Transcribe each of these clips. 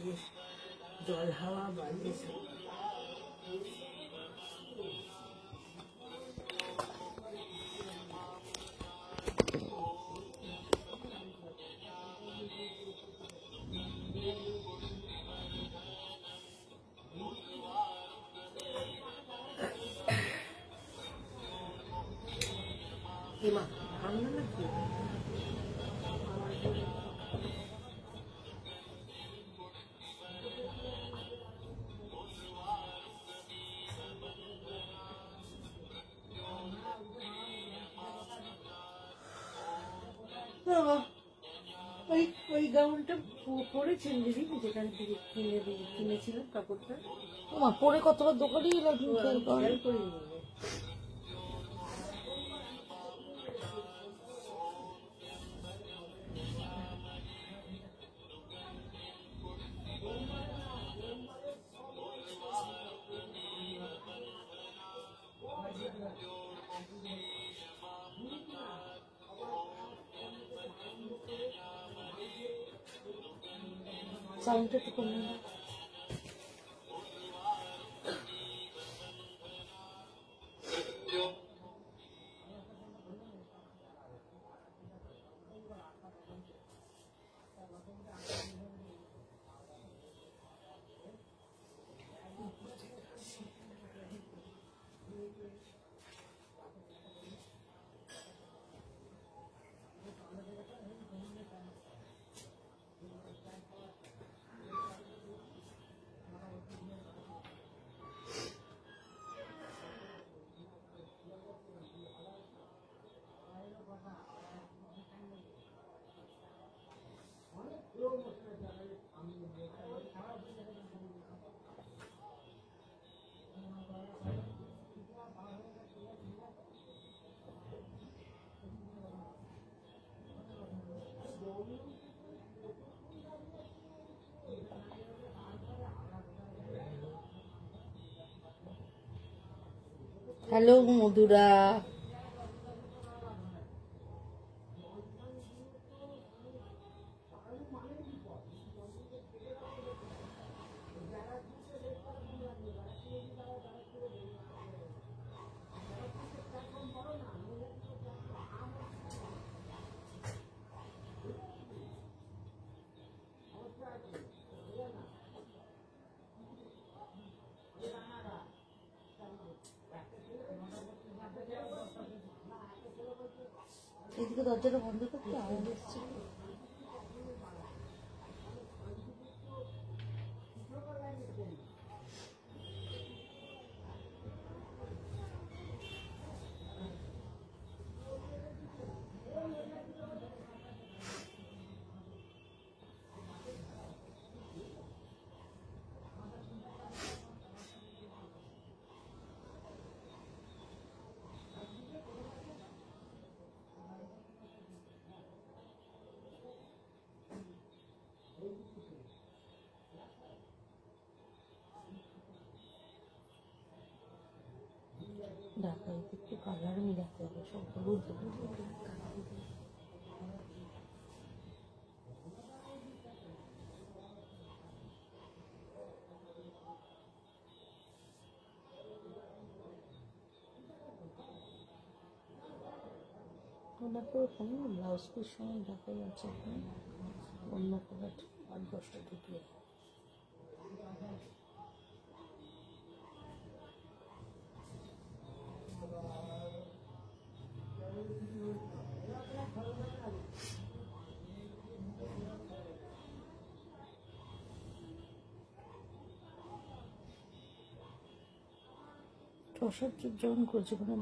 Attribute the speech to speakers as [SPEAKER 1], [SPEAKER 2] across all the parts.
[SPEAKER 1] বাজে, জল হাওয়া বাজে সব। মা ভাঙলো নাকি? ওই গাউনটা পরেছেন দিদি, যেখান থেকে কিনেছিলাম কাপড়টা?
[SPEAKER 2] মা পরে কতবার দোকানে গেলাম,
[SPEAKER 1] খেয়াল করিনি।
[SPEAKER 2] সাউন্ডটা তো কমে না। হ্যালো মধুরা, এদিকে দরজাটা বন্ধ করতে আওয়াজ এসছে। দেখো একটু কালার মিলাতে হবে, সব হলুদ ব্লাউজ পিস সময় দেখা যাচ্ছে অন্য কালার 8-10টা ঢুকিয়ে। যখন করছে কোনো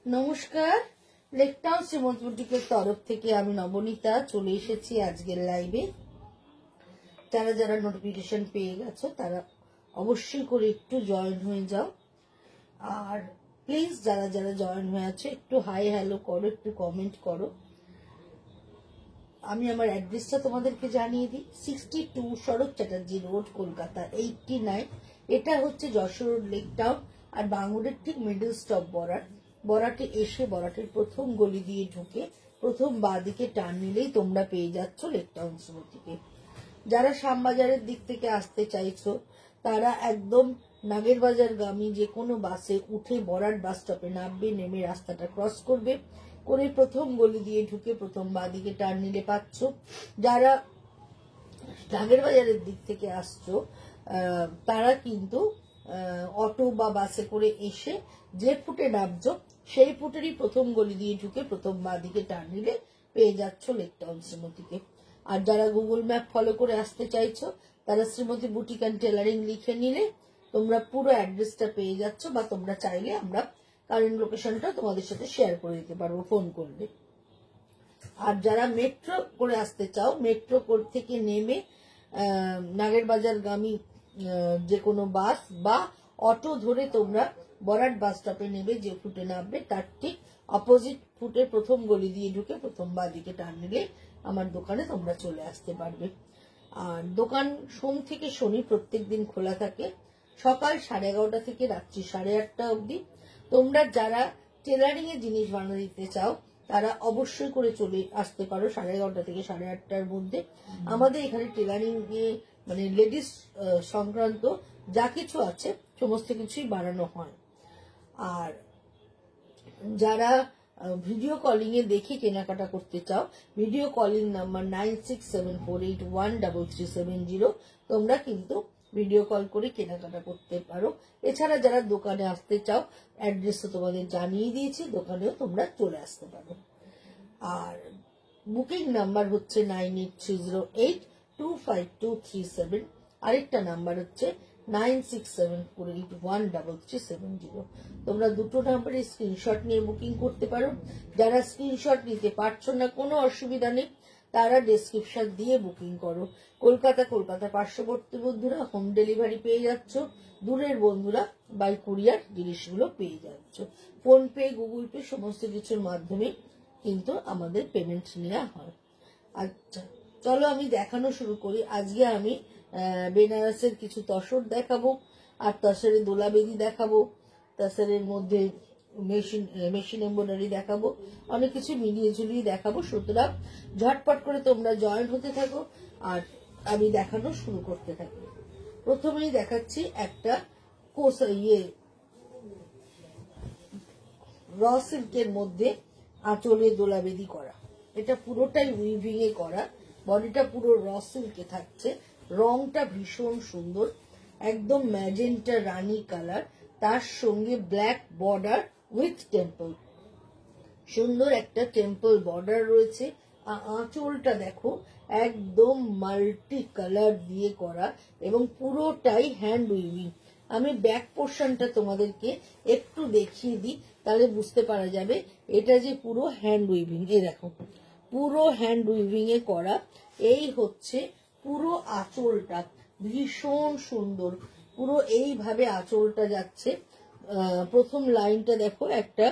[SPEAKER 2] নমস্কার, লেকটাউন শ্রীমন্ত বুটিকের তরফ থেকে আমি নবনীতা চলে এসেছি আজকের লাইভে। যারা যারা নোটিফিকেশন পেয়ে গেছো তারা অবশ্যই করে একটু জয়েন হয়ে যাও, আর প্লিজ যারা যারা জয়েন হয়ে আছে একটু হাই হ্যালো করো, একটু কমেন্ট করো। আমি আমার অ্যাড্রেসটা তোমাদেরকে জানিয়ে দিই। 62 শরৎ চ্যাটার্জি রোড, কলকাতা 89। এটা হচ্ছে যশোর রোড লেকটাউন, আর বাঙুরের ঠিক মিডল স্টপ বরাটে এসে বরাটের প্রথম গলি দিয়ে ঢুকে প্রথম বাঁদিকে টার্ন নিলেই তোমরা পেয়ে যাচ্ছ লেক টাউন শ্রীমতীকে। যারা শ্যামবাজারের দিক থেকে আসতে চাইছো তারা একদম নাগেরবাজার গামী যে কোনো বাসে উঠে বরাট বাস স্টপে নামবে, নেমে রাস্তাটা ক্রস করবে, করে প্রথম গলি দিয়ে ঢুকে প্রথম বাঁদিকে টার্ন নিলে পাচ্ছ। যারা নাগেরবাজারের দিক থেকে আসছো তারা কিন্তু অটো বা বাসে করে এসে যে ফুটে নামছো সেই ফুটেরই প্রথম গলি দিয়ে ঢুকে প্রথম বাঁদিকে টার্ন নিলে পেয়ে যাচ্ছ লেক টাউন শ্রীমতীকে। আর যারা গুগল ম্যাপ ফলো করে আসতে চাইছো তারা শ্রীমতী বুটিক অ্যান্ড টেলারিং লিখে নিলে তোমরা পুরো অ্যাড্রেসটা পেয়ে যাচ্ছ, বা তোমরা চাইলে আমরা কারেন্ট লোকেশনটা তোমাদের সাথে শেয়ার করে দিতে পারবো ফোন করলে। আর যারা মেট্রো করে আসতে চাও, মেট্রো থেকে নেমে নাগেরবাজার গামী যে কোনো বাস বা অটো ধরে তোমরা বরাট বাস স্টপে নেবে, যে ফুটে নামবে তার ঠিক অপোজিট ফুটে প্রথম গলি দিয়ে ঢুকে প্রথম বাঁদিকে টার্ন নিলে আমার দোকানে তোমরা চলে আসতে পারবে। আর দোকান সোম থেকে শনি প্রত্যেক দিন খোলা থাকে, সকাল 11:30 থেকে রাত্রি 8:30 অবধি। তোমরা যারা টেলারিং এ জিনিস বানিয়ে দিতে চাও তারা অবশ্যই করে চলে আসতে পারো 11:30 থেকে 8:30-র মধ্যে। আমাদের এখানে টেলারিং এ মানে লেডিস সংক্রান্ত যা কিছু আছে সমস্ত কিছুই বানানো হয়। আর যারা ভিডিও কলিং এ দেখে কেনাকাটা করতে চাও, ভিডিও কলিং নাম্বার 9674813370, তোমরা কিন্তু ভিডিও কল করে কেনাকাটা করতে পারো। এছাড়া যারা দোকানে আসতে চাও অ্যাড্রেস তো তোমাদের জানিয়ে দিয়েছি, দোকানেও তোমরা চলে আসতে পারো। আর বুকিং নাম্বার হচ্ছে 9830825237, আরেকটা নাম্বার হচ্ছে 9674813370। তোমরা দুটো নাম্বারে স্ক্রিনশট নিয়ে বুকিং করতে পারো। যারা স্ক্রিনশট নিতে পারছো না কোনো অসুবিধা নেই, তারা ডেসক্রিপশন দিয়ে বুকিং করো। কলকাতা পার্শ্ববর্তী বন্ধুরা হোম ডেলিভারি পেয়ে যাচ্ছ, দূরের বন্ধুরা বাই কুরিয়ার জিনিসগুলো পেয়ে যাচ্ছ। ফোন পে, গুগল পে সমস্ত কিছুর মাধ্যমে কিন্তু আমাদের পেমেন্ট নেওয়া হয়। আচ্ছা চলো আমি দেখানো শুরু করি। আজকে আমি বেনারসের কিছু তসর দেখাবো, আর তসরের দোলা বেদি দেখাবো, তসরের মধ্যে মেশিন এমব্রয়ডারি দেখাবো, অনেক কিছু মিলিয়ে ঝুলিয়ে দেখাবো। সুতরাং ঝটপট করে তোমরা জয়েন হতে থাকো আর আমি দেখানো শুরু করতে থাকি। প্রথমেই দেখাচ্ছি একটা র সিল্কের মধ্যে আঁচলে দোলা বেদি করা। এটা পুরোটাই উইভিং এ করা, বডিটা পুরো র সিল্কে থাকছে, রংটা ভীষণ সুন্দর, একদম ম্যাজেন্টা রানী কালার, তার সঙ্গে ব্ল্যাক বর্ডার উইথ টেম্পল, সুন্দর একটা টেম্পল বর্ডার রয়েছে। আঁচলটা দেখো একদম মাল্টি কালার দিয়ে করা এবং পুরোটাই হ্যান্ড উইভিং। আমি ব্যাক পোর্শনটা তোমাদেরকে একটু দেখিয়ে দিই, তাহলে বুঝতে পারা যাবে এটা যে পুরো হ্যান্ড উইভিং। এই দেখো পুরো হ্যান্ড উইভিং এ করা। এই হচ্ছে পুরো আঁচলটা, ভীষণ সুন্দর, পুরো এইভাবে আঁচলটা যাচ্ছে। প্রথম লাইনটা দেখো একটা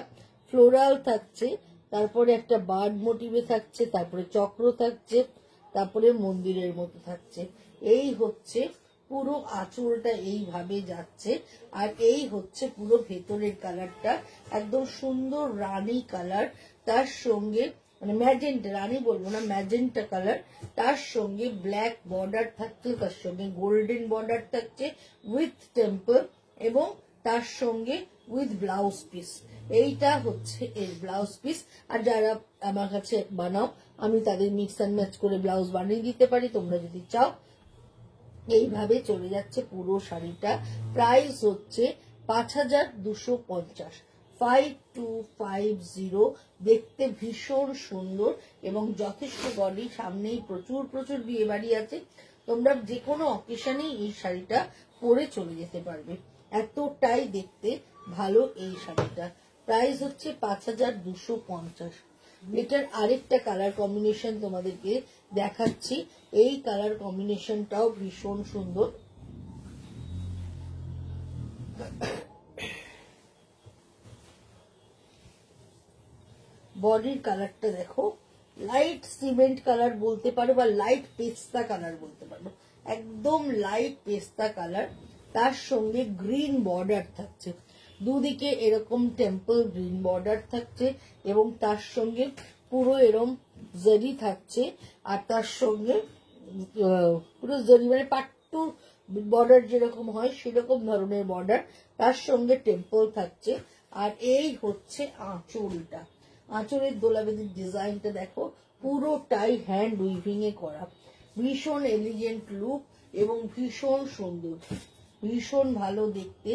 [SPEAKER 2] ফ্লোরাল থাকছে, তারপরে একটা বার্ড মোটিভে থাকছে, তারপরে চক্র থাকছে, তারপরে মন্দিরের মতো থাকছে। এই হচ্ছে পুরো আঁচলটা এইভাবে যাচ্ছে। আর এই হচ্ছে পুরো ভেতরের কালারটা, একদম সুন্দর রানী কালার, তার সঙ্গে মানে ম্যাজেন্টা, রানী বলবো না, ম্যাজেন্টা কালার, তার সঙ্গে ব্ল্যাক বর্ডার থাকছে, তার সঙ্গে গোল্ডেন বর্ডার থাকছে উইথ টেম্পল, এবং তার সঙ্গে উইথ ব্লাউজ পিস। এইটা হচ্ছে এর ব্লাউজ পিস। আর যারা আমার কাছে বানাও আমি তাদের মিক্স অ্যান্ড ম্যাচ করে ব্লাউজ বানিয়ে দিতে পারি, তোমরা যদি চাও। এইভাবে চলে যাচ্ছে পুরো শাড়িটা। প্রাইস হচ্ছে 5250, 5250। দেখতে ভীষণ সুন্দর এবং যথেষ্ট বডি, সামনেই প্রচুর বিয়ে বাড়ি আছে, তোমরা যে কোনো অকেশনেই এই শাড়িটা পরে চলে যেতে পারবে, এতটাই দেখতে ভালো এই শাড়িটা। প্রাইস হচ্ছে 5250। এটার আরেকটা কালার কম্বিনেশন তোমাদেরকে দেখাচ্ছি, এই কালার কম্বিনেশনটাও ভীষণ সুন্দর। বডির কালারটা দেখো, লাইট সিমেন্ট কালার বলতে পারো বা লাইট পেস্তা কালার বলতে পারো, একদম লাইট পেস্তা কালার, তার সঙ্গে গ্রিন বর্ডার থাকছে, দুদিকে এরকম টেম্পল গ্রিন বর্ডার থাকছে, এবং তার সঙ্গে পুরো এরম জারি থাকছে, আর তার সঙ্গে পুরো জারি মানে পাট্টু বর্ডার যেরকম হয় সেরকম ধরনের বর্ডার, তার সঙ্গে টেম্পল থাকছে। আর এই হচ্ছে আঁচলটা, আঁচলের দোলাবেদির ডিজাইনটা দেখো, পুরোটাই হ্যান্ড উইভিং এ করা, ভীষণ এলিগেন্ট লুক এবং ভীষণ সুন্দর, ভীষণ ভালো দেখতে।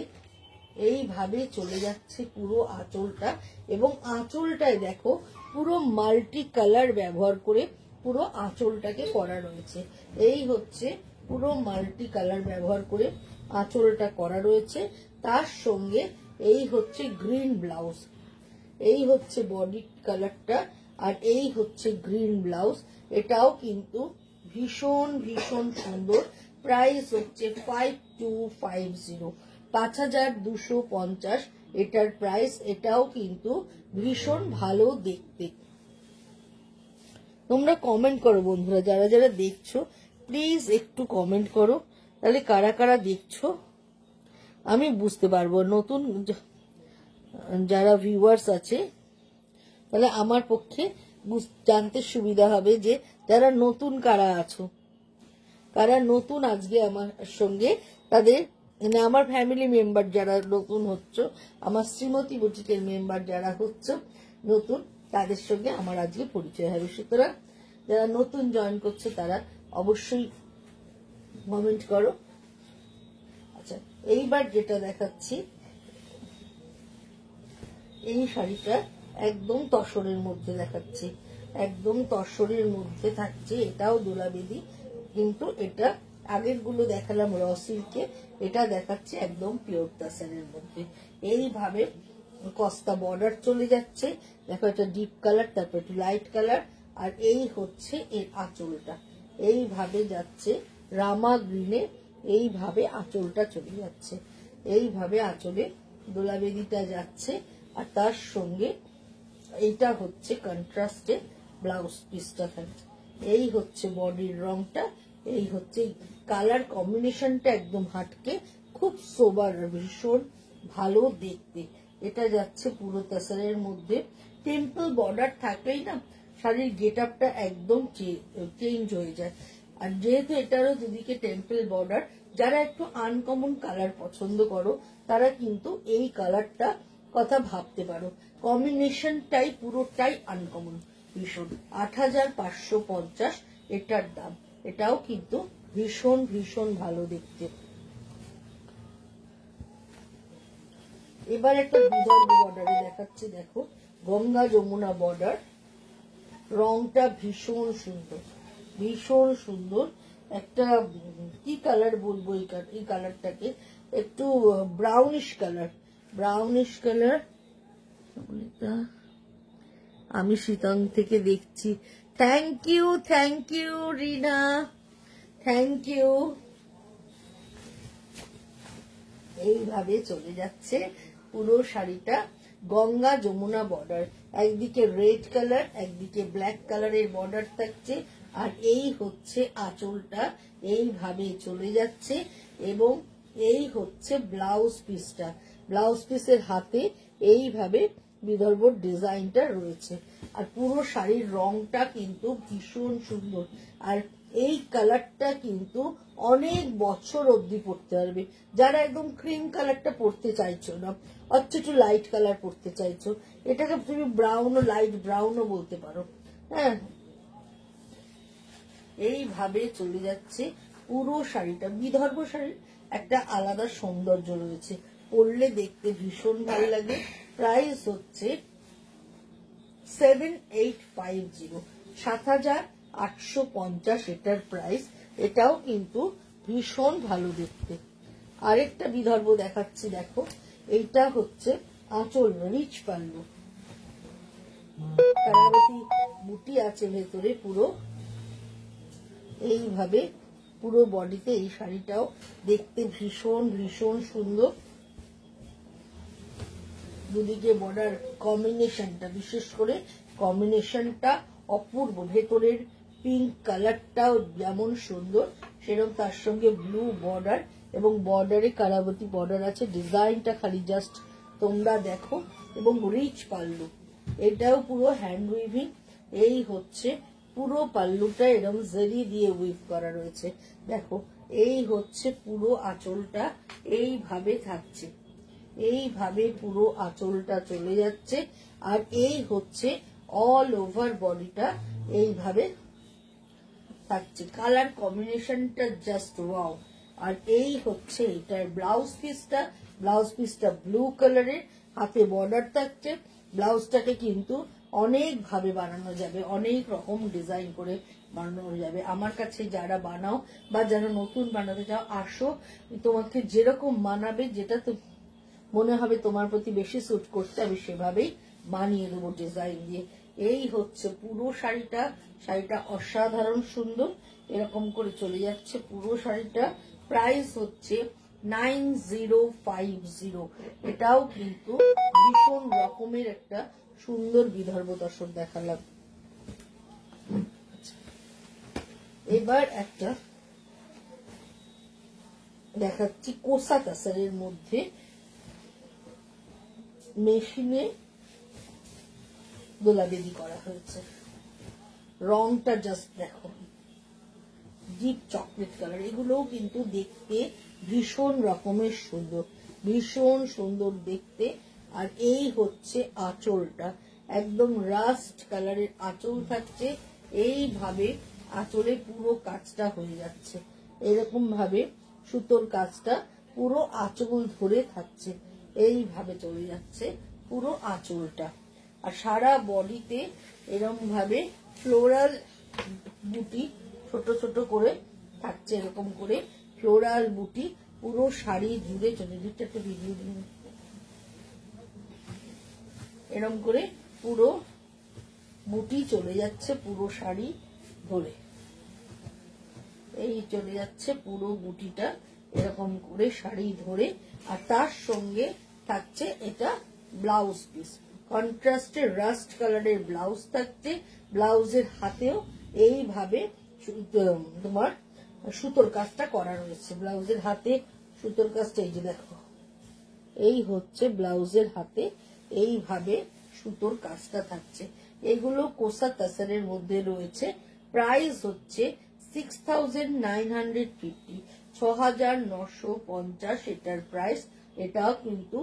[SPEAKER 2] এইভাবে চলে যাচ্ছে পুরো আঁচলটা, এবং আঁচলটায় দেখো পুরো মাল্টি কালার ব্যবহার করে পুরো আঁচলটাকে করা রয়েছে। এই হচ্ছে পুরো মাল্টি কালার ব্যবহার করে আঁচলটা করা রয়েছে। তার সঙ্গে এই হচ্ছে গ্রিন ব্লাউজ, এই হচ্ছে বডি কালারটা, আর এই হচ্ছে গ্রিন ব্লাউজ। এটাও কিন্তু ভীষণ ভীষণ সুন্দর। প্রাইস হচ্ছে 5250, 5250 এটার প্রাইস। এটাও কিন্তু ভীষণ ভালো দেখতে। তোমরা কমেন্ট করো বন্ধুরা, যারা যারা দেখছো প্লিজ একটু কমেন্ট করো, তাহলে কারা কারা দেখছো আমি বুঝতে পারবো। নতুন যারা ভিউয়ার্স আছে তাহলে আমার পক্ষে জানতে সুবিধা হবে যে যারা নতুন কারা আছো, কারা নতুন আজকে আমার সঙ্গে, তাদের মানে আমার ফ্যামিলি মেম্বার যারা নতুন হচ্ছ, আমার শ্রীমতী বুটিকের মেম্বার যারা হচ্ছ নতুন, তাদের সঙ্গে আমার আজকে পরিচয় হবে। সুতরাং যারা নতুন জয়েন করছে তারা অবশ্যই কমেন্ট করো। আচ্ছা, এইবার যেটা দেখাচ্ছি, এই শাড়িটা একদম তসরের মধ্যে দেখাচ্ছি, একদম তসরের মধ্যে থাকছে। এটাও দোলাবেদি, কিন্তু এটা আগের গুলো দেখালাম র সিল্কে, এটা দেখাচ্ছে একদম পিওর তাসারের মধ্যে। এইভাবে কস্তা বর্ডার চলে যাচ্ছে, দেখো এটা ডিপ কালার, তারপর একটু লাইট কালার, আর এই হচ্ছে এর আঁচলটা। এইভাবে যাচ্ছে রামা গ্রিনে, এইভাবে আঁচলটা চলে যাচ্ছে, এইভাবে আঁচলে দোলাবেদিটা যাচ্ছে। আর তার সঙ্গে এইটা হচ্ছে কন্ট্রাস্টে ব্লাউজ পিসটা থাকছে। এই হচ্ছে বডির রংটা, এই হচ্ছে কালার কম্বিনেশনটা একদম হাটকে, খুব সোবার, ভীষণ ভালো দেখতে। এটা যাচ্ছে পুরো তাসারের মধ্যে। টেম্পল বর্ডার থাকলেই না শাড়ির গেট আপটা একদম চেঞ্জ হয়ে যায়। আর যেহেতু এটারও দুদিকে টেম্পল বর্ডার, যারা একটু আনকমন কালার পছন্দ করো তারা কিন্তু এই কালারটা কথা ভাবতে পারো। কম্বিনেশনটাই পুরোটাই আনকমন, ভীষণ। 8550 এটার দাম। এটাও কিন্তু ভীষণ ভীষণ ভালো দেখতে। এবার একটা বিদর্ভ বর্ডারে দেখাচ্ছি, দেখো গঙ্গা যমুনা বর্ডার, রংটা ভীষণ সুন্দর, ভীষণ সুন্দর। একটা কি কালার বলবো এই কালারটাকে, একটু ব্রাউনিশ কালার, ব্রাউনিশ কালার। আমি শীতং থেকে দেখছি। Thank you Rina, thank you. এইভাবে চলে যাচ্ছে পুরো শাড়িটা, গঙ্গা যমুনা বর্ডার, একদিকে রেড কালার একদিকে ব্ল্যাক কালারের বর্ডার থাকছে। আর এই হচ্ছে আঁচলটা, এইভাবে চলে যাচ্ছে। এবং এই হচ্ছে ব্লাউজ পিসটা, ব্লাউজ পিসের হাতে এইভাবে বিদর্ভ ডিজাইনটা রয়েছে। আর পুরো শাড়ির রংটা কিন্তু ভীষণ সুন্দর। আর এই কালারটা কিন্তু অনেক বছর অবধি পরতে পারবে। যারা একদম ক্রিম কালারটা পরতে চাইছো না, অথচ একটু লাইট কালার পরতে চাইছো, এটাকে তুমি ব্রাউনও, লাইট ব্রাউনও বলতে পারো। হ্যাঁ, এইভাবে চলে যাচ্ছে পুরো শাড়িটা। বিদর্ভ শাড়ির একটা আলাদা সৌন্দর্য রয়েছে, পরলে দেখতে ভীষণ ভালো লাগে। প্রাইস হচ্ছে 7850, 7850 এটার প্রাইস। এটাও কিন্তু ভীষণ ভালো দেখতে। আরেকটা বিদর্ভ দেখাচ্ছি, দেখো এইটা হচ্ছে আঁচল, রিচ পাল্লু, কারাবতী বুটি আছে ভেতরে পুরো। এইভাবে পুরো বডিতে এই শাড়িটাও দেখতে ভীষণ ভীষণ সুন্দর। দুদিকে বর্ডার কম্বিনেশনটা, বিশেষ করে কম্বিনেশনটা অপূর্ব। ভেতরের পিঙ্ক কালারটাও যেমন সুন্দর, সেরকম তার সঙ্গে ব্লু বর্ডার, এবং বর্ডারে কারাবতী বর্ডার আছে। ডিজাইনটা খালি জাস্ট তোমরা দেখো। এবং রিচ পাল্লু, এটাও পুরো হ্যান্ড উইভিং, এই হচ্ছে পুরো পাল্লুটা এরকম জরি দিয়ে উইভ করা রয়েছে। দেখো এই হচ্ছে পুরো আঁচলটা এইভাবে থাকছে, এইভাবে পুরো আঁচলটা চলে যাচ্ছে। আর এই হচ্ছে অল ওভার বডিটা এইভাবে থাকছে। কালার কম্বিনেশনটা জাস্ট ওয়াও। আর এই হচ্ছে এটার ব্লাউজ পিসটা। ব্লাউজ পিসটা ব্লু কালারের, হাতে বর্ডার থাকছে। ব্লাউজটাকে কিন্তু অনেক ভাবে বানানো যাবে, অনেক রকম ডিজাইন করে বানানো যাবে। আমার কাছে যারা বানাও বা যারা নতুন বানাতে চাও আসো, তোমাকে যেরকম মানাবে, যেটা তো মনে হবে তোমার প্রতি বেশি স্যুট করছে, আমি সেভাবেই বানিয়ে দেবো ডিজাইন দিয়ে। এই হচ্ছে পুরো শাড়িটা। শাড়িটা অসাধারণ সুন্দর, এরকম করে চলে যাচ্ছে পুরো শাড়িটা। প্রাইস হচ্ছে 9050। এটাও কিন্তু ভীষণ রকমের একটা সুন্দর বিদর্ভ দর্শন দেখালাম। এবার একটা দেখাচ্ছি কোসা তাসারের মধ্যে মেশিনে দোলাবেদি করা হয়েছে। রংটা জাস্ট দেখো, ডিপ চকলেট কালার। এগুলোও কিন্তু দেখতে ভীষণ রকমের সুন্দর, ভীষণ সুন্দর দেখতে। আর এই হচ্ছে আঁচলটা, একদম রাস্ট কালারের আঁচল থাকছে। এইভাবে আঁচলে পুরো কাজটা হয়ে যাচ্ছে, এরকম ভাবে সুতোর কাজটা পুরো আঁচল ধরে থাকছে, এইভাবে চলে যাচ্ছে পুরো আঁচলটা। আর সারা বডিতে এরকম ভাবে ফ্লোরাল বুটি ছোট ছোট করে থাকছে, এরকম করে ফ্লোরাল বুটি পুরো শাড়ি জুড়ে চলে যাচ্ছে। একটা ভিডিও দিন, এরকম করে পুরো বুটি চলে যাচ্ছে পুরো শাড়ি ধরে, এই চলে যাচ্ছে পুরো বুটিটা এরকম করে শাড়ি ধরে। আর তার সঙ্গে থাকছে এটা ব্লাউজ পিস, কন্ট্রাস্টের রাস্ট কালারের ব্লাউজ থাকছে। ব্লাউজের হাতেও এইভাবে তোমার সুতোর কাজটা করা রয়েছে। ব্লাউজের হাতে সুতোর কাজটা এই যে দেখো, এই হচ্ছে ব্লাউজের হাতে এইভাবে সুতোর কাজটা থাকছে। এগুলো কোসা তাসারের মধ্যে রয়েছে। প্রাইস হচ্ছে 6950, 6950 এটার প্রাইস। এটাও কিন্তু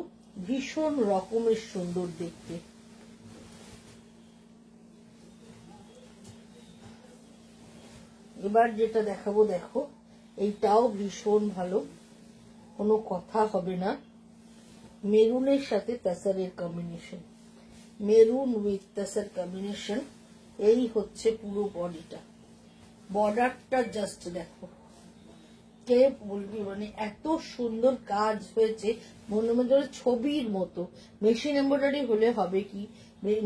[SPEAKER 2] ভীষণ রকমের সুন্দর দেখতে। এবার যেটা দেখাবো দেখো, এইটাও ভীষণ ভালো, কোনো কথা হবে না। মেরুনের সাথে তাসারের combination, maroon with tussar combination. এই হচ্ছে পুরো বডিটা, বর্ডারটা জাস্ট দেখো, কে বলবি, মানে এত সুন্দর কাজ হয়েছে, মনে মনে ছবির মতো। মেশিন এমব্রয়ডারি হলে হবে কি,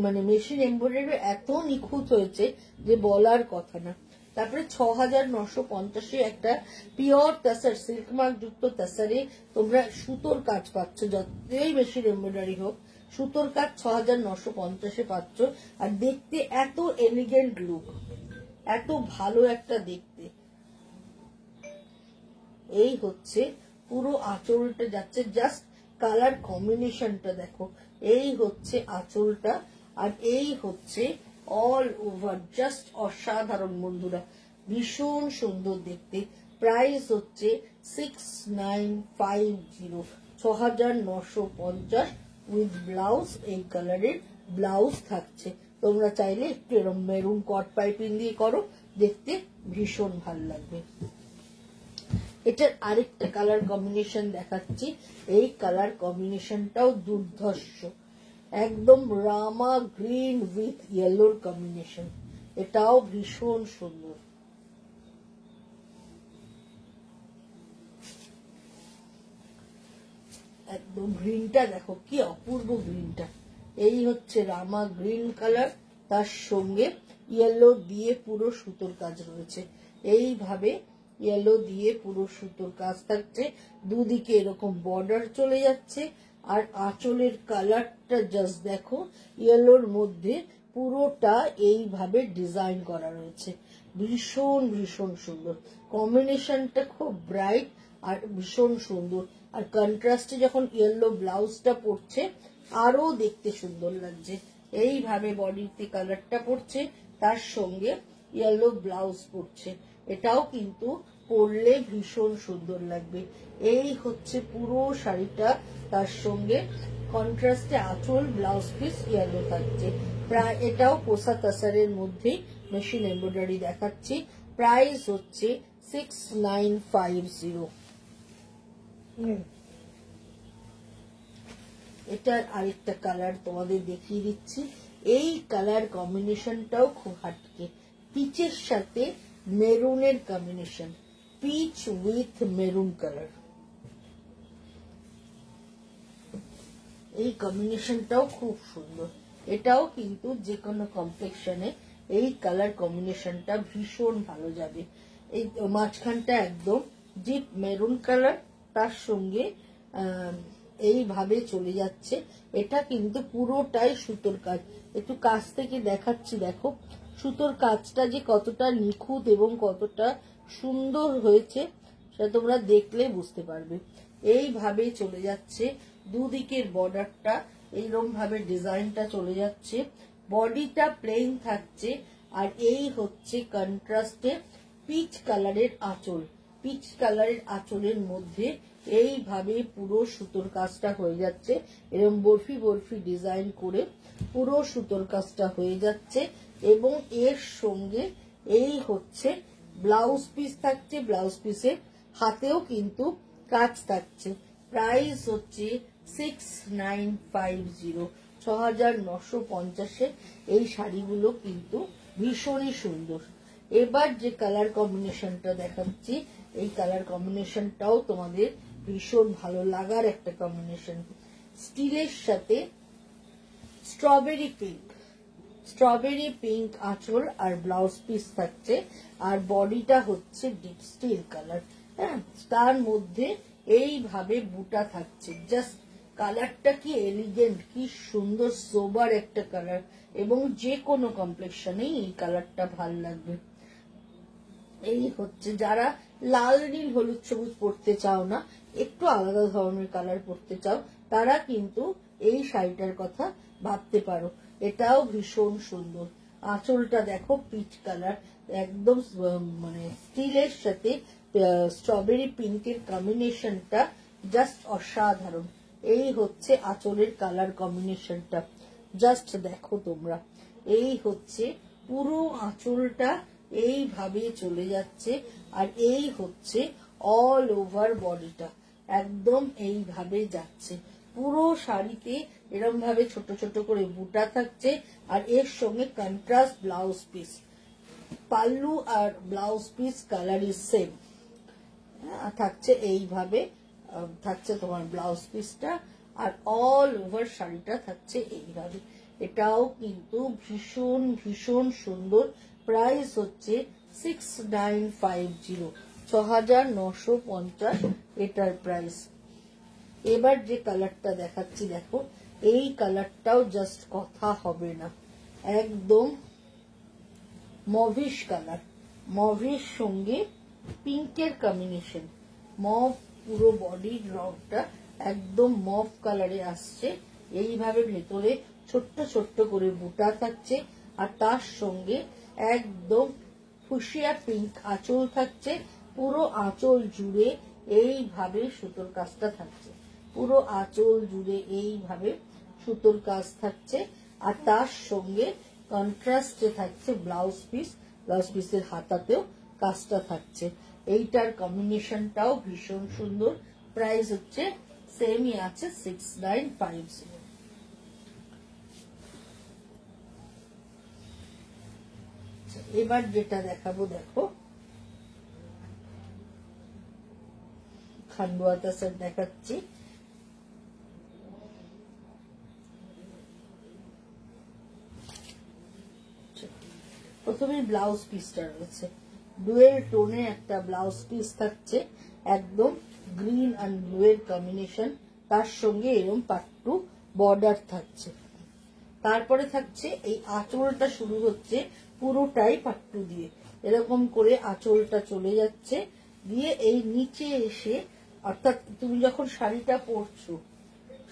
[SPEAKER 2] মানে মেশিন এমব্রয়ডারি এত নিখুঁত হয়েছে যে বলার কথা না। তারপরে 6950 একটা পিওর তাসার, সিল্ক মার্ক যুক্ত তাসারে তোমরা সুতোর কাজ পাচ্ছ, যতই মেশিন এমব্রয়ডারি হোক সুতোর কাজ 6950 পাচ্ছ। আর দেখতে এত এলিগেন্ট লুক, এত ভালো একটা দেখতে। এই হচ্ছে পুরো আঁচলটা যাচ্ছে, জাস্ট কালার কম্বিনেশনটা দেখো। এই হচ্ছে আঁচলটা, আর এই হচ্ছে অল ওভার, জাস্ট অসাধারণ বন্ধুরা, ভীষণ সুন্দর দেখতে। প্রাইস হচ্ছে 6950, 6950 উইথ ব্লাউজ। এই কালারের ব্লাউজ থাকছে। তোমরা চাইলে একটু এরকম মেরুন কট পাইপিং দিয়ে করো, দেখতে ভীষণ ভালো লাগবে। এটার আরেকটা কালার কম্বিনেশন দেখাচ্ছি। এই কালার কম্বিনেশনটাও দুর্ধর্ষ, একদম রামা গ্রিন উইথ ইয়েলোর কম্বিনেশন। এটাও ভীষণ সুন্দর। একদম গ্রিনটা দেখো কি অপূর্ব গ্রিনটা। এই হচ্ছে রামা গ্রিন কালার, তার সঙ্গে ইয়েলো দিয়ে পুরো সুতোর কাজ রয়েছে। এইভাবে ইয়েলো দিয়ে পুরো সুতোর কাজ থাকছে, দুদিকে এরকম বর্ডার চলে যাচ্ছে। আর আঁচলের কালারটা জাস্ট দেখো, ইয়েলোর মধ্যে পুরোটা এইভাবে ডিজাইন করা রয়েছে, ভীষণ ভীষণ সুন্দর। কম্বিনেশনটা খুব ব্রাইট আর ভীষণ সুন্দর। আর কন্ট্রাস্টে যখন ইয়েলো ব্লাউজটা পড়ছে আরো দেখতে সুন্দর লাগছে। এইভাবে বডিতে কালারটা পড়ছে, তার সঙ্গে ইয়েলো ব্লাউজ পরছে। এটাও কিন্তু পরলে ভীষণ সুন্দর লাগবে। এই হচ্ছে পুরো শাড়িটা, তার সঙ্গে কন্ট্রাস্টে আঁচল, ব্লাউজ পিস ইয়েলো থাকছে। প্রায় এটাও কোসা তাসারের মধ্যেই মেশিন এমব্রয়ডারি দেখাচ্ছি। প্রাইস হচ্ছে 6950। এটার আরেকটা কালার তোমাদের দেখিয়ে দিচ্ছি। এই কালার কম্বিনেশনটাও খুব হাটকে, পিচের সাথে মেরুনের কম্বিনেশন, পিচ উইথ মেরুন কালার। এই কম্বিনেশনটাও খুব সুন্দর। এটাও কিন্তু যে কোনো কমপ্লেক্সনে এই কালার কম্বিনেশনটা ভীষণ ভালো যাবে। এই মাঝখানটা একদম ডিপ মেরুন কালার, তার সঙ্গে এইভাবে চলে যাচ্ছে। এটা কিন্তু পুরোটাই সুতোর কাজ। একটু কাছ থেকে দেখাচ্ছি, দেখো সুতোর কাজটা যে কতটা নিখুঁত এবং কতটা সুন্দর হয়েছে সেটা তোমরা দেখলে বুঝতে পারবে। এইভাবে চলে যাচ্ছে দুদিকের বর্ডারটা, এইরকম ভাবে ডিজাইনটা চলে যাচ্ছে। বডিটা প্লেন থাকছে, আর এই হচ্ছে কন্ট্রাস্টে পিচ কালারের আঁচল। পিচ কালারের আঁচলের মধ্যে এইভাবে পুরো সুতোর কাজটা হয়ে যাচ্ছে। এরকম বরফি বরফি ডিজাইন করে পুরো সুতোর কাজটা হয়ে যাচ্ছে। এবং এর সঙ্গে এই হচ্ছে ব্লাউজ পিস থাকছে। ব্লাউজ পিসের হাতেও কিন্তু কাজ থাকছে। প্রাইস হচ্ছে 6950, 6950। এই শাড়িগুলো কিন্তু ভীষণই সুন্দর। এবার যে কালার কম্বিনেশনটা দেখাচ্ছি, এই কালার কম্বিনেশনটাও তোমাদের ভীষণ ভালো লাগার একটা কম্বিনেশন। স্টিলের সাথে স্ট্রবেরি পিঙ্ক, স্ট্রবেরি পিঙ্ক আঁচল আর ব্লাউজ পিস থাকছে। আর বডিটা হচ্ছে ডিপ স্টিল কালার। হ্যাঁ, তার মধ্যে এইভাবে বুটা থাকছে। জাস্ট কালারটা কি এলিগেন্ট, কি সুন্দর সোবার একটা কালার, এবং যে কোনো কমপ্লেক্সনেই এই কালারটা ভাল লাগবে। এই হচ্ছে যারা লাল নীল হলুদ সবুজ পরতে চাও না, একটু আলাদা ধরনের কালার পরতে চাও, তারা কিন্তু এই শাড়িটার কথা ভাবতে পারো। এটাও ভীষণ সুন্দর। আঁচলটা দেখো পিচ কালার, একদম মানে স্টিলের সাথে স্ট্রবেরি পিঙ্কের কম্বিনেশনটা জাস্ট অসাধারণ। এই হচ্ছে আঁচলের কালার কম্বিনেশনটা, জাস্ট দেখো তোমরা। এই হচ্ছে পুরো আঁচলটা এইভাবে চলে যাচ্ছে। আর এই হচ্ছে অল ওভার বডিটা একদম এইভাবে যাচ্ছে। পুরো শাড়িতে এরকম ভাবে ছোট ছোট করে বুটা থাকছে। আর এর সঙ্গে কন্ট্রাস্ট ব্লাউজ পিস, পাল্লু আর blouse piece colour is same থাকছে। এইভাবে থাকছে তোমার ব্লাউজ পিসটা, আর অল ওভার শাড়িটা থাকছে এইভাবে। এটাও কিন্তু ভীষণ ভীষণ সুন্দর। প্রাইস হচ্ছে 6950, 6950 এটার প্রাইস। এবার যে কালারটা দেখাচ্ছি দেখো, এই কালারটাও জাস্ট কথা হবে না, একদম মভিশ কালার। মভির সঙ্গে পিঙ্কের কম্বিনেশন, মভ, পুরো বডির রংটা একদম মভ কালারে আসছে। এইভাবে ভেতরে ছোট্ট ছোট্ট করে বুটা থাকছে, আর তার সঙ্গে একদম ফুসিয়া পিঙ্ক আঁচল থাকছে। পুরো আঁচল জুড়ে এইভাবে সুতোর কাজটা থাকছে। পুরো আঁচল জুড়ে এইভাবে সুতোর কাজ থাকছে। আর তার সঙ্গে কন্ট্রাস্টে থাকছে ব্লাউজ পিস, ব্লাউজ পিসের হাতাতেও কাজটা থাকছে। এইটার কম্বিনেশনটাও ভীষণ সুন্দর। প্রাইস হচ্ছে সেমই আছে 6950। এবার যেটা দেখাবো দেখো, খান্ডোয়া তাসার দেখাচ্ছি। প্রথমে ব্লাউজ পিসটা রয়েছে, ডুয়েল টোনে একটা ব্লাউজ পিস থাকছে, একদম গ্রিন অ্যান্ড ব্লু এর কম্বিনেশন। তার সঙ্গে এরকম পাট্টু বর্ডার থাকছে। তারপরে থাকছে এই আঁচলটা শুরু হচ্ছে পুরোটাই পাট্টু দিয়ে, এরকম করে আঁচলটা চলে যাচ্ছে। দিয়ে এই নিচে এসে, অর্থাৎ তুমি যখন শাড়িটা পরছো,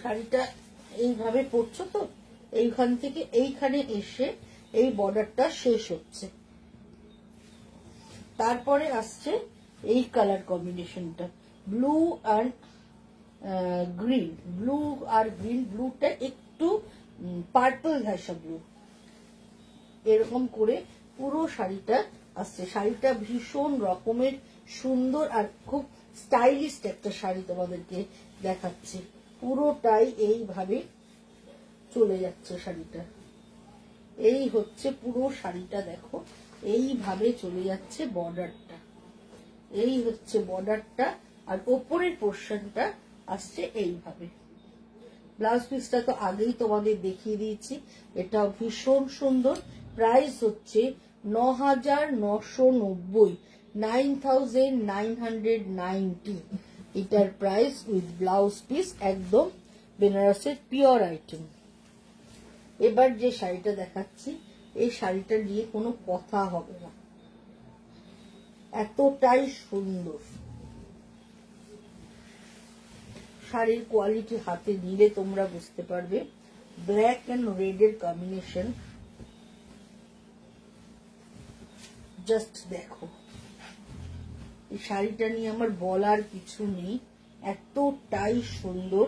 [SPEAKER 2] শাড়িটা এইভাবে পরছো তো, এইখান থেকে এইখানে এসে এই বর্ডারটা শেষ হচ্ছে। তারপরে আসছে এই কালার কম্বিনেশনটা, ব্লু আর গ্রিন, ব্লু আর গ্রিন, ব্লুটা একটু পার্পল ঘাসা ব্লু, এরকম করে পুরো শাড়িটা আসছে। শাড়িটা ভীষণ রকমের সুন্দর আর খুব স্টাইলিশ একটা শাড়ি তোমাদেরকে দেখাচ্ছি। পুরোটাই এইভাবে চলে যাচ্ছে শাড়িটা, এই হচ্ছে পুরো শাড়িটা, দেখো এইভাবে চলে যাচ্ছে বর্ডারটা, এই হচ্ছে বর্ডারটা, আর ওপরের পোর্শনটা আসছে এইভাবে। ব্লাউজ পিসটা তো আগেই তোমাদের দেখিয়ে দিয়েছি, এটা ভীষণ সুন্দর। প্রাইস হচ্ছে ৯,৯৯০, 9,990 এটার প্রাইস উইথ ব্লাউজ পিস, একদম বেনারসের পিওর আইটেম। এবার যে শাড়িটা দেখাচ্ছি, এই শাড়িটা নিয়ে কোনো কথা হবে না, এতটাই সুন্দর। শাড়ির কোয়ালিটি হাতে নিলে তোমরা বুঝতে পারবে। ব্ল্যাক এন্ড রেড এর কম্বিনেশন, জাস্ট দেখো। এই শাড়িটা নিয়ে আমার বলার কিছু নেই, এতটাই সুন্দর।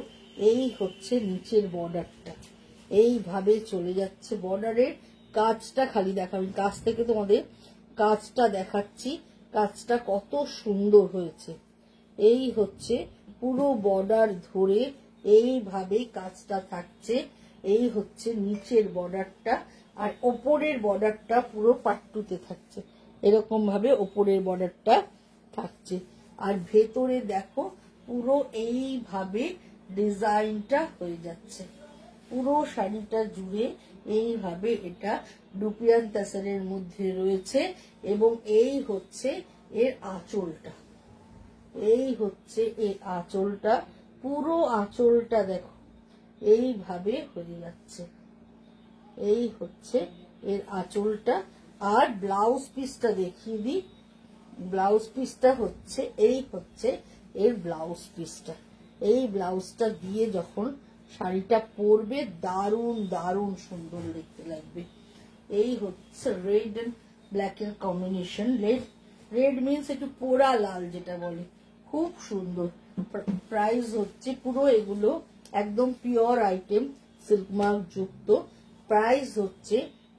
[SPEAKER 2] এই হচ্ছে নিচের বর্ডারটা, এইভাবে চলে যাচ্ছে। বর্ডারের কাজটা খালি দেখো, আমি কাছ থেকে তোমাদের কাজটা দেখাচ্ছি, কাজটা কত সুন্দর হয়েছে। এই হচ্ছে পুরো বর্ডার ধরে এইভাবে কাজটা থাকছে। এই হচ্ছে নিচের বর্ডারটা, আর ওপরের বর্ডারটা পুরো পাট্টুতে থাকছে, এরকম ভাবে ওপরের বর্ডারটা থাকছে। আর ভেতরে দেখো পুরো এইভাবে ডিজাইনটা হয়ে যাচ্ছে পুরো শাড়িটা জুড়ে। এইভাবে এটা ডুপিয়ান তাসারের মধ্যে রয়েছে, এবং এই হচ্ছে এর আঁচলটা, এই হচ্ছে এর আঁচলটা, পুরো আঁচলটা দেখো এইভাবে হয়ে যাচ্ছে। এই হচ্ছে এর আঁচলটা। আর ব্লাউজ পিসটা দেখিয়ে দিই, ব্লাউজ পিসটা হচ্ছে এই হচ্ছে এর ব্লাউজ পিসটা। এই ব্লাউজটা দিয়ে যখন শাড়িটা পরবে দারুণ দারুণ সুন্দর দেখতে লাগবে। এই হচ্ছে রেড এন্ড ব্ল্যাক এর কম্বিনেশন। রেড মিন্স একটু পোড়া লাল যেটা বলে, খুব সুন্দর। প্রাইস হচ্ছে পুরো এগুলো একদম পিওর আইটেম, সিল্ক মার্ক যুক্ত। প্রাইস হচ্ছে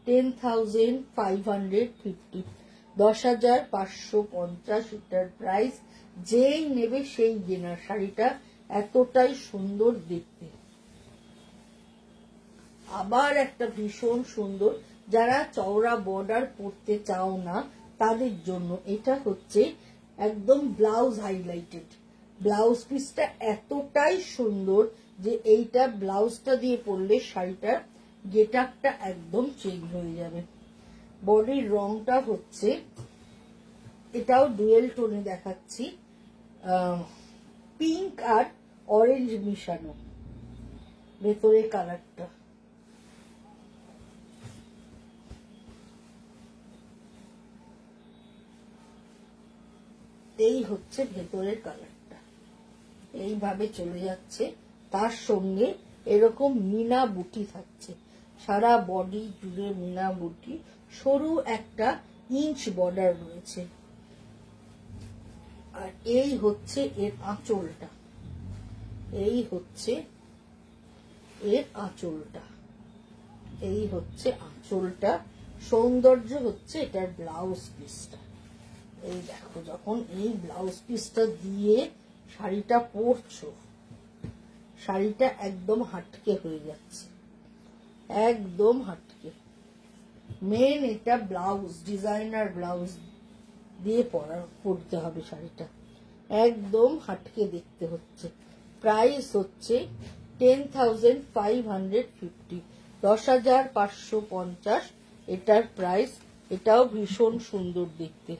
[SPEAKER 2] 10,550, 10,550 এটার প্রাইস। যেই নেবে সেই কেনার। শাড়িটা এতটাই সুন্দর দেখতে। আবার একটা ভীষণ সুন্দর, যারা চওড়া বর্ডার পরতে চাও না তাদের জন্য এটা হচ্ছে একদম ব্লাউজ হাইলাইটেড। ব্লাউজ পিসটা এতটাই সুন্দর যে এইটা ব্লাউজটা দিয়ে পরলে শাড়িটার গেট আপটা একদম চেঞ্জ হয়ে যাবে। বডির রংটা হচ্ছে, এটাও ডুয়েল টোনে দেখাচ্ছি, পিঙ্ক আর অরেঞ্জ মিশানো ভেতরের কালারটা। এই হচ্ছে ভেতরের কালারটা, এইভাবে চলে যাচ্ছে। তার সঙ্গে এরকম মিনা বুটি থাকছে, সারা বডি জুড়ে মিনা বুটি, সরু একটা ইঞ্চ বর্ডার রয়েছে। আর এই হচ্ছে এর আঁচলটা, এই হচ্ছে এর আঁচলটা, এই হচ্ছে আঁচলটা। সৌন্দর্য হচ্ছে এটার ব্লাউজ পিসটা। এই দেখো, যখন এই ব্লাউজ পিসটা দিয়ে শাড়িটা পরছো, শাড়িটা একদম হাটকে হয়ে যাচ্ছে, একদম হাটকে। মেন এটা ব্লাউজ, ডিজাইনার ব্লাউজ দিয়ে পরতে হবে শাড়িটা, একদম হাটকে দেখতে হচ্ছে। প্রাইস হচ্ছে 10,550, 10,550 এটার প্রাইস। এটাও ভীষণ সুন্দর দেখতে।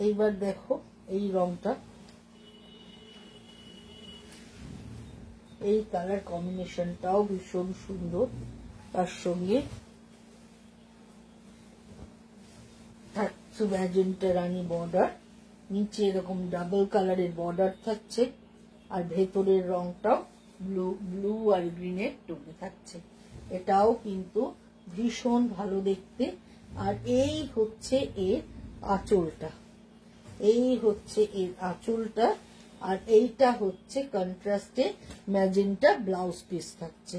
[SPEAKER 2] এইবার দেখো এই রংটা, এই কালার কম্বিনেশনটাও ভীষণ সুন্দর। তার সঙ্গে থাকছে ম্যাজেন্টা রানী বর্ডার, নিচে এরকম ডাবল কালারের বর্ডার থাকছে, আর ভেতরের রংটাও ব্লু আর গ্রিনের টোনে থাকছে। এটাও কিন্তু ভীষণ ভালো দেখতে। আর এই হচ্ছে এর আঁচলটা, এই হচ্ছে এর আঁচলটা। আর এইটা হচ্ছে কন্ট্রাস্টে ম্যাজেন্টা ব্লাউজ পিস থাকছে।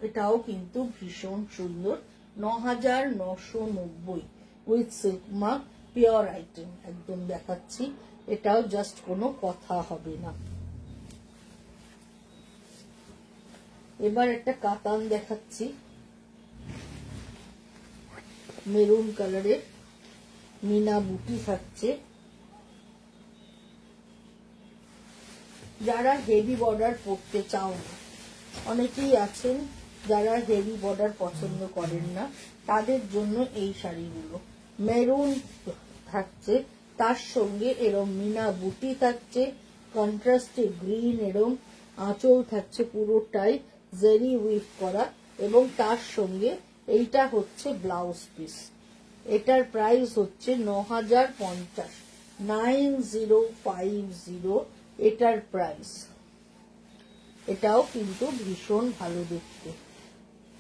[SPEAKER 2] এটাও কিন্তু ভীষণ সুন্দর। ৯,৯৯০ with silk mark, pure item একদম দেখাচ্ছি। এটাও জাস্ট কোনো কথা হবে না। এবার একটা কাতান দেখাচ্ছি, মেরুন কালারের মিনা বুটি থাকছে। যারা হেভি বর্ডার পরতে চাও না, অনেকেই আছেন যারা হেভি বর্ডার পছন্দ করেন না, তাদের জন্য এই শাড়িগুলো। মেরুন থাকছে, তার সঙ্গে এরম মিনা বুটি থাকছে, কন্ট্রাস্টে গ্রিন, এরম আঁচল থাকছে পুরোটাই জেরি উইভ করা, এবং তার সঙ্গে এইটা হচ্ছে ব্লাউজ পিস। এটার প্রাইস হচ্ছে ৯,০৫০, ৯,০৫০ এটার প্রাইস। এটাও কিন্তু ভীষণ ভালো দেখতে।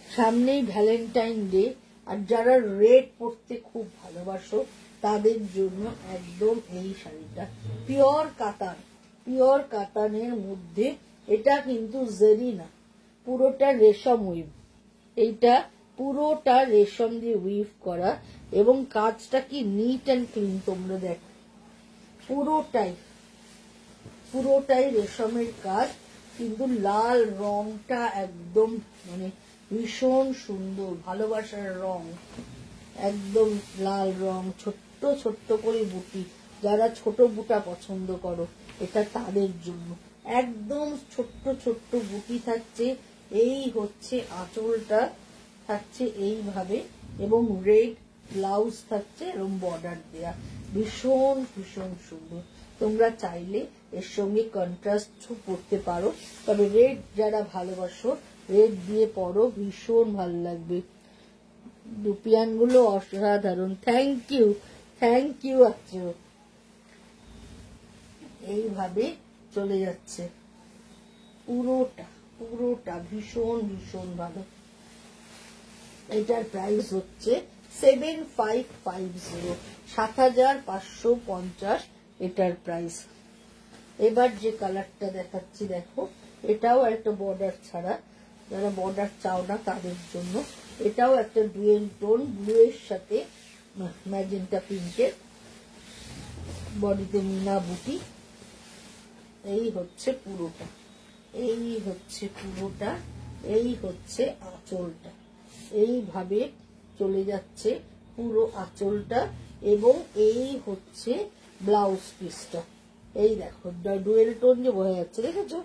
[SPEAKER 2] সামনেই ভ্যালেন্টাইন ডে, আর যারা রেড পরতে খুব ভালোবাসো তাদের জন্য একদম এই শাড়িটা। পিওর কাতান, পিওর কাতানের মধ্যে এটা কিন্তু জেরি না, পুরোটা রেশম উইভ। এইটা পুরোটা রেশম দিয়ে উইভ করা, এবং কাজটা কি নিট অ্যান্ড ক্লিন। তোমরা দেখো পুরোটাই রেশমের কাজ, কিন্তু লাল রংটা একদম মানে ভীষণ সুন্দর, ভালোবাসার রং, একদম লাল রং, ছোট্ট ছোট্ট করে বুটি। যারা ছোট বুটা পছন্দ করো, এটা তাদের জন্য একদম ছোট্ট ছোট্ট বুটি থাকছে। এই হচ্ছে আঁচলটা থাকছে এইভাবে, এবং রেড ব্লাউজ থাকছে, এবং বর্ডার দেয়া, ভীষণ ভীষণ সুন্দর। তোমরা চাইলে এর সঙ্গে কন্ট্রাস্ট পরতে পারো, তবে রেড যারা ভালোবাসো রেড দিয়ে পরো, ভীষণ ভালো লাগবে। দুপিয়ান গুলো অসাধারণ। থ্যাংক ইউ আচ্ছা। এইভাবে চলে যাচ্ছে পুরোটা ভীষণ ভীষণ ভালো। এটার প্রাইস হচ্ছে 7,550, ৭,৫৫০ এটার প্রাইস। এবার যে কালারটা দেখাচ্ছি দেখো, এটাও একটা বর্ডার ছাড়া, যারা বর্ডার চাও না তাদের জন্য। এটাও একটা ডুয়েল টোন, ব্লু এর সাথে ম্যাজেন্টা পিঙ্কের, বডিতে মিনা বুটি। এই হচ্ছে পুরোটা, এই হচ্ছে পুরোটা, এই হচ্ছে আঁচলটা। এইভাবে চলে যাচ্ছে পুরো আঁচলটা, এবং এই হচ্ছে ব্লাউজ পিসটা। এই দেখো ডুয়েল টোন যে বোঝা যাচ্ছে, দেখেছো?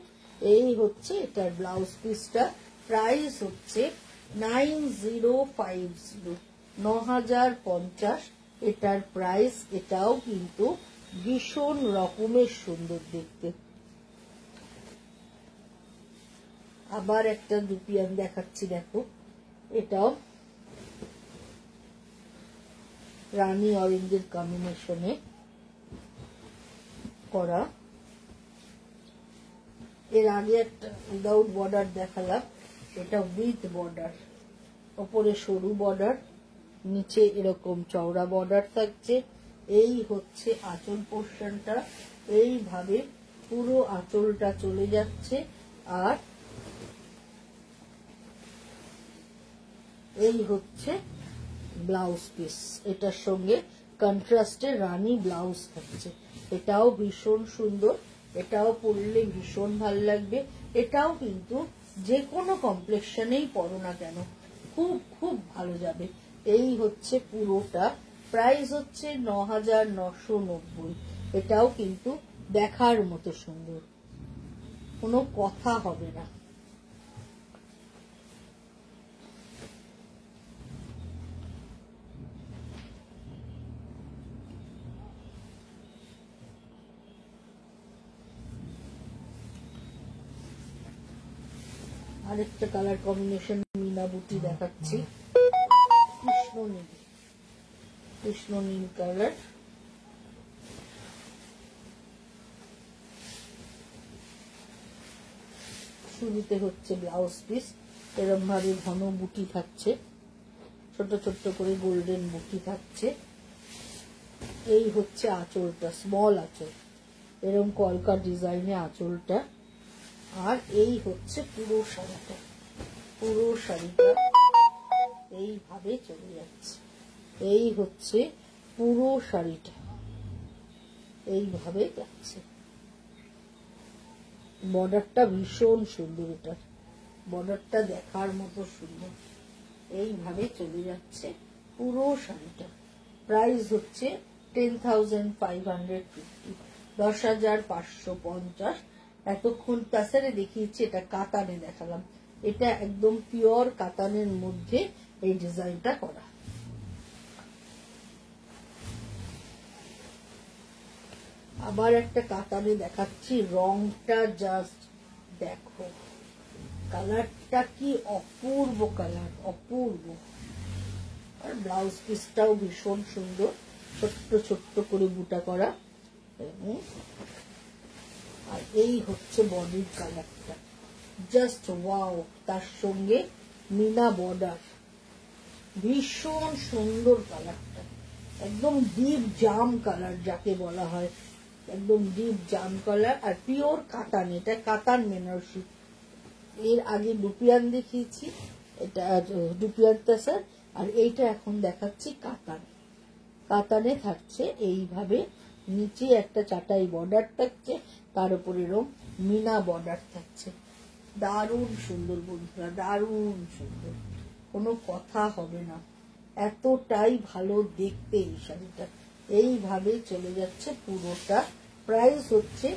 [SPEAKER 2] এই হচ্ছে এটার ব্লাউজ পিসটা। প্রাইস হচ্ছে 9,050, ৯,০৫০ এটার প্রাইস। এটাও কিন্তু ভীষণ রকমের সুন্দর দেখতে। আবার একটা দুপিয়ান দেখাচ্ছি দেখো, এটাও রানী অরেঞ্জের কম্বিনেশনে করা। এর আগে একটা উইদাউট বর্ডার দেখালাম, এটা উইথ বর্ডার। ওপরে সরু বর্ডার, নিচে এরকম চওড়া বর্ডার থাকছে। এই হচ্ছে আঁচল পোর্শনটা, এইভাবে পুরো আঁচলটা চলে যাচ্ছে। আর এই হচ্ছে ব্লাউজ পিস, এটার সঙ্গে কন্ট্রাস্টে রানী ব্লাউজ থাকছে। এটাও ভীষণ সুন্দর, এটাও পরলে ভীষণ ভালো লাগবে। এটাও কিন্তু যে কোনো কমপ্লেক্সনেই পরো না কেন খুব খুব ভালো যাবে। এই হচ্ছে পুরোটা, প্রাইস হচ্ছে ৯,৯৯০। এটাও কিন্তু দেখার মতো সুন্দর, কোনো কথা হবে না। আরেকটা কালার কম্বিনেশন মিনা বুটি দেখাচ্ছি, কৃষ্ণ নীল কালার। শুরুতে হচ্ছে ব্লাউজ পিস, এরকম ভাবে ঘন বুটি থাকছে, ছোট ছোট করে গোল্ডেন বুটি থাকছে। এই হচ্ছে আঁচলটা, স্মল আঁচল, এরকম কলকা ডিজাইনে আঁচলটা। আর এই হচ্ছে পুরো শাড়িটা, পুরো শাড়িটা এইভাবে চলে যাচ্ছে। এই হচ্ছে পুরো শাড়িটা এইভাবে যাচ্ছে। বর্ডারটা ভীষণ সুন্দর, এটার বর্ডারটা দেখার মতো সুন্দর। এইভাবে চলে যাচ্ছে পুরো শাড়িটা। প্রাইস হচ্ছে 10,550, 10,550। এতক্ষণ তাছাড়া দেখিয়েছি, এটা কাতানে দেখালাম। এটা একদম পিওর কাতানের মধ্যে এই ডিজাইনটা করা। আবার একটা কাতানে দেখাচ্ছি, রংটা জাস্ট দেখো, কালারটা কি অপূর্ব কালার, অপূর্ব। আর ব্লাউজ পিসটাও ভীষণ সুন্দর, ছোট্ট ছোট্ট করে বুটা করা। আর এই হচ্ছে বডির কালারটা, জাস্ট ওয়াও। তার সঙ্গে মিনা বর্ডার, ভীষণ সুন্দর কালারটা, একদম ডিপ জাম কালার যাকে বলা হয়, একদম ডিপ জাম কালার। আর পিওর কাতান, এটা কাতান বেনারসি। এর আগে ডুপিয়ান দেখিয়েছি, এটা ডুপিয়ান তাসার। আর এইটা এখন দেখাচ্ছি কাতান। কাতানে থাকছে এইভাবে, নিচে একটা চাটাই বর্ডার থাকছে, তার উপরে এরকম মিনা বর্ডার থাকছে। দারুণ সুন্দর বন্ধুরা, দারুণ সুন্দর, কোনো কথা হবে না, এতটাই ভালো দেখতে এই শাড়িটা। এইভাবে চলে যাচ্ছে পুরোটা। প্রাইস হচ্ছে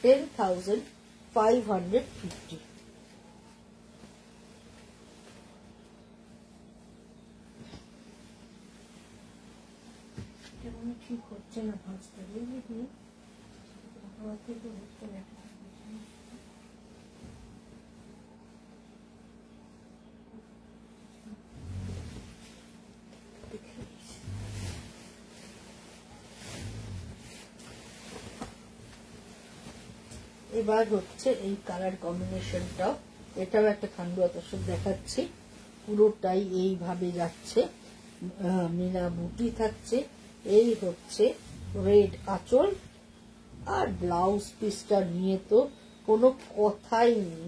[SPEAKER 2] 10,550। ঠিক হচ্ছে না, ভাঁজটা দেখি হচ্ছে না। এবার হচ্ছে এই কালার কম্বিনেশনটাও, এটাও একটা খান্ডুয়া তোষক দেখাচ্ছি। পুরোটাই এইভাবে যাচ্ছে, মিনা বুটি থাকছে। এই হচ্ছে রেড আঁচল। আর ব্লাউজ পিসটা নিয়ে তো কোনো কথাই নেই,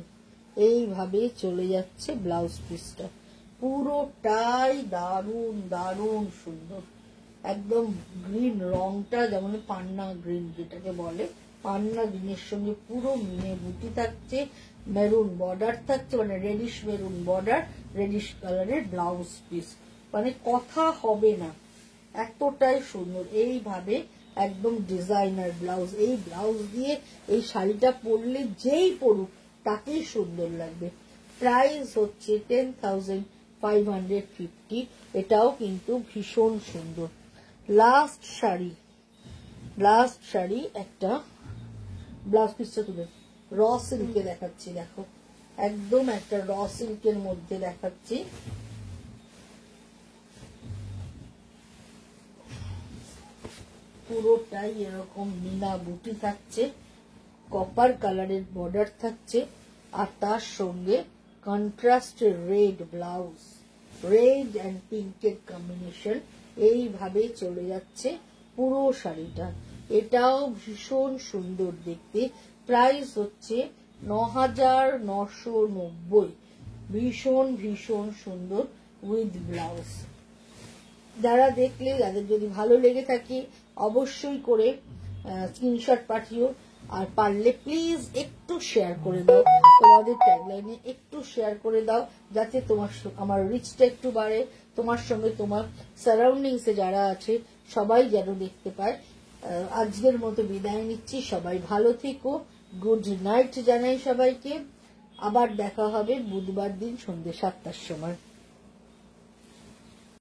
[SPEAKER 2] এইভাবে চলে যাচ্ছে ব্লাউজ পিসটা। পুরোটাই দারুণ দারুণ সুন্দর, একদম গ্রিন রংটা, যেমন পান্না গ্রিন যেটাকে বলে, পান্না গ্রিনের সঙ্গে পুরো মিনে বুটি থাকছে, মেরুন বর্ডার থাকছে, মানে রেডিশ মেরুন বর্ডার, রেডিশ কালারের ব্লাউজ পিস, মানে কথা হবে না, এতটাই সুন্দর। এইভাবে একদম ডিজাইনার ব্লাউজ, এই ব্লাউজ দিয়ে এই শাড়িটা পরলে যেই পরুক তাকেই সুন্দর লাগবে। প্রাইস হচ্ছে 10,550। এটাও কিন্তু ভীষণ সুন্দর। লাস্ট শাড়ি একটা ব্লাউজ পিসটা তুলে র সিল্কে দেখাচ্ছি, দেখো একদম একটা র সিল্কের মধ্যে দেখাচ্ছি। পুরোটাই এরকম মিনা বুটি থাকছে, কপার কালারের বর্ডার থাকছে, আর তার সঙ্গে কন্ট্রাস্টের রেড ব্লাউজ, রেড অ্যান্ড পিঙ্কের কম্বিনেশন। এইভাবে চলে যাচ্ছে পুরো শাড়িটা। এটাও ভীষণ সুন্দর দেখতে। প্রাইস হচ্ছে 9,990। ভীষণ ভীষণ সুন্দর উইথ ব্লাউজ। যারা দেখলে, যাদের যদি ভালো লেগে থাকে অবশ্যই করে স্ক্রিনশট পাঠিও। আর পারলে প্লিজ একটু শেয়ার করে দাও, তোমাদের ট্যাগলাইনে একটু শেয়ার করে দাও, যাতে আমার রিচটা একটু বাড়ে, তোমার সঙ্গে তোমার সারাউন্ডিংসে যারা আছে সবাই যেন দেখতে পায়। আজকের মতো বিদায় নিচ্ছি, সবাই ভালো থেকো, গুড নাইট জানাই সবাইকে। আবার দেখা হবে বুধবার দিন সন্ধ্যে 7টার সময়।